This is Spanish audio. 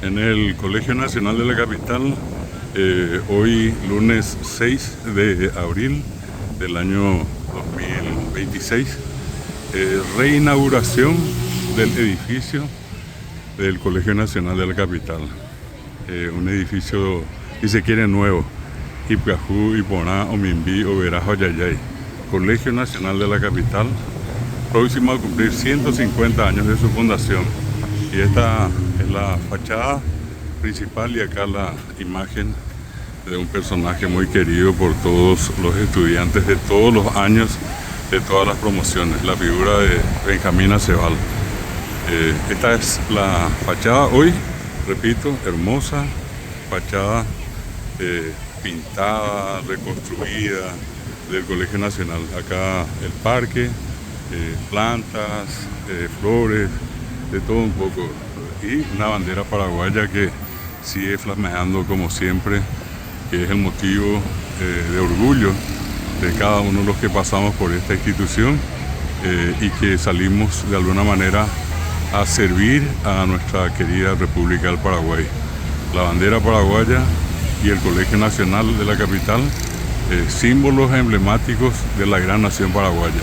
En el Colegio Nacional de la Capital, hoy lunes 6 de abril del año 2026, reinauguración del edificio del Colegio Nacional de la Capital. Un edificio, si se quiere, nuevo. Ipcajú, Iporá, Omimbí, Overajo, Yayay. Colegio Nacional de la Capital, próximo a cumplir 150 años de su fundación. Y esta es la fachada principal y acá la imagen de un personaje muy querido por todos los estudiantes de todos los años, de todas las promociones, la figura de Benjamín Acebal. Esta es la fachada hoy, repito, hermosa, fachada pintada, reconstruida del Colegio Nacional. Acá el parque, plantas, flores, de todo un poco, y una bandera paraguaya que sigue flameando como siempre, que es el motivo de orgullo de cada uno de los que pasamos por esta institución y que salimos de alguna manera a servir a nuestra querida República del Paraguay. La bandera paraguaya y el Colegio Nacional de la Capital, símbolos emblemáticos de la gran nación paraguaya.